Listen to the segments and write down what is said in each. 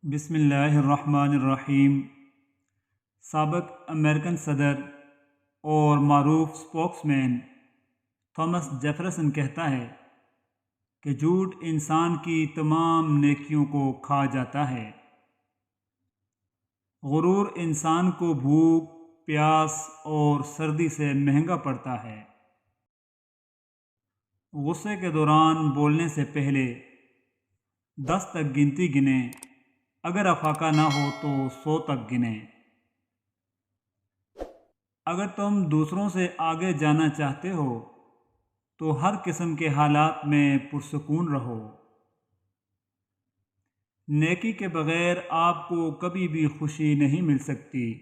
بسم اللہ الرحمن الرحیم۔ سابق امریکن صدر اور معروف اسپوکس مین تھامس جیفرسن کہتا ہے کہ جھوٹ انسان کی تمام نیکیوں کو کھا جاتا ہے۔ غرور انسان کو بھوک، پیاس اور سردی سے مہنگا پڑتا ہے۔ غصے کے دوران بولنے سے پہلے 10 تک گنتی گنیں، اگر افاقہ نہ ہو تو 100 تک گنیں۔ اگر تم دوسروں سے آگے جانا چاہتے ہو تو ہر قسم کے حالات میں پرسکون رہو۔ نیکی کے بغیر آپ کو کبھی بھی خوشی نہیں مل سکتی۔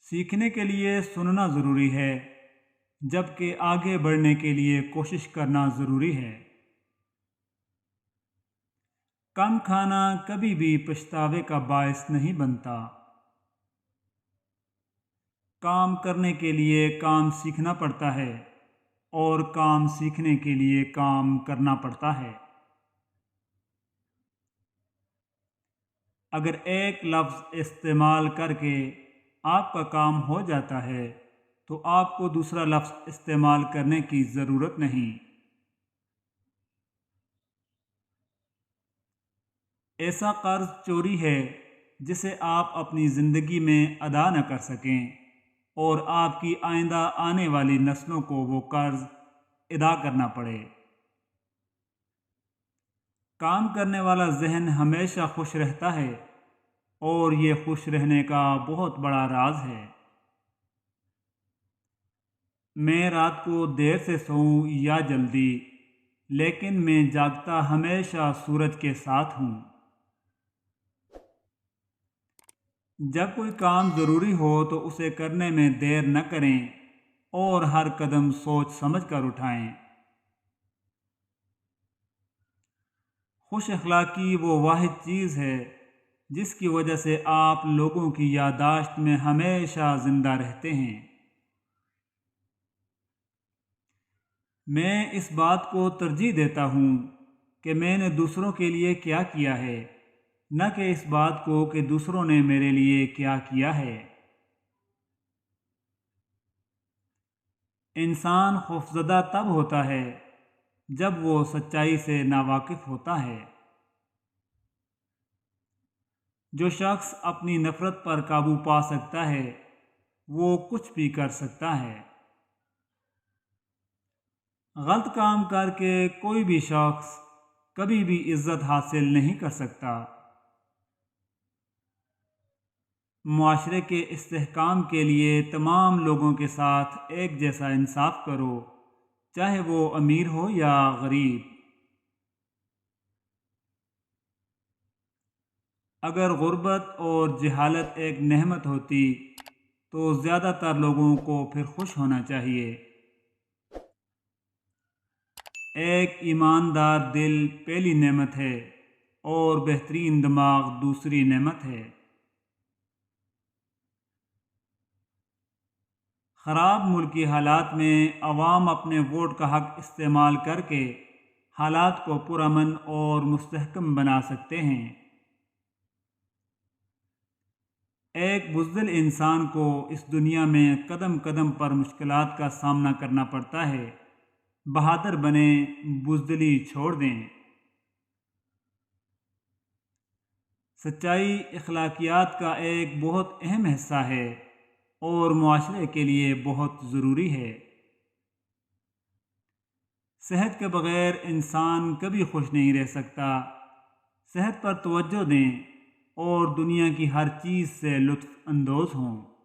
سیکھنے کے لیے سننا ضروری ہے، جبکہ آگے بڑھنے کے لیے کوشش کرنا ضروری ہے۔ کم کھانا کبھی بھی پچھتاوے کا باعث نہیں بنتا۔ کام کرنے کے لیے کام سیکھنا پڑتا ہے اور کام سیکھنے کے لیے کام کرنا پڑتا ہے۔ اگر ایک لفظ استعمال کر کے آپ کا کام ہو جاتا ہے تو آپ کو دوسرا لفظ استعمال کرنے کی ضرورت نہیں۔ ایسا قرض چوری ہے جسے آپ اپنی زندگی میں ادا نہ کر سکیں اور آپ کی آئندہ آنے والی نسلوں کو وہ قرض ادا کرنا پڑے۔ کام کرنے والا ذہن ہمیشہ خوش رہتا ہے اور یہ خوش رہنے کا بہت بڑا راز ہے۔ میں رات کو دیر سے سوؤں یا جلدی، لیکن میں جاگتا ہمیشہ سورج کے ساتھ ہوں۔ جب کوئی کام ضروری ہو تو اسے کرنے میں دیر نہ کریں اور ہر قدم سوچ سمجھ کر اٹھائیں۔ خوش اخلاقی وہ واحد چیز ہے جس کی وجہ سے آپ لوگوں کی یادداشت میں ہمیشہ زندہ رہتے ہیں۔ میں اس بات کو ترجیح دیتا ہوں کہ میں نے دوسروں کے لیے کیا کیا ہے، نہ کہ اس بات کو کہ دوسروں نے میرے لیے کیا کیا ہے۔ انسان خوفزدہ تب ہوتا ہے جب وہ سچائی سے ناواقف ہوتا ہے۔ جو شخص اپنی نفرت پر قابو پا سکتا ہے وہ کچھ بھی کر سکتا ہے۔ غلط کام کر کے کوئی بھی شخص کبھی بھی عزت حاصل نہیں کر سکتا۔ معاشرے کے استحکام کے لیے تمام لوگوں کے ساتھ ایک جیسا انصاف کرو، چاہے وہ امیر ہو یا غریب۔ اگر غربت اور جہالت ایک نعمت ہوتی تو زیادہ تر لوگوں کو پھر خوش ہونا چاہیے۔ ایک ایماندار دل پہلی نعمت ہے اور بہترین دماغ دوسری نعمت ہے۔ خراب ملکی حالات میں عوام اپنے ووٹ کا حق استعمال کر کے حالات کو پرامن اور مستحکم بنا سکتے ہیں۔ ایک بزدل انسان کو اس دنیا میں قدم قدم پر مشکلات کا سامنا کرنا پڑتا ہے۔ بہادر بنیں، بزدلی چھوڑ دیں۔ سچائی اخلاقیات کا ایک بہت اہم حصہ ہے اور معاشرے کے لیے بہت ضروری ہے۔ صحت کے بغیر انسان کبھی خوش نہیں رہ سکتا۔ صحت پر توجہ دیں اور دنیا کی ہر چیز سے لطف اندوز ہوں۔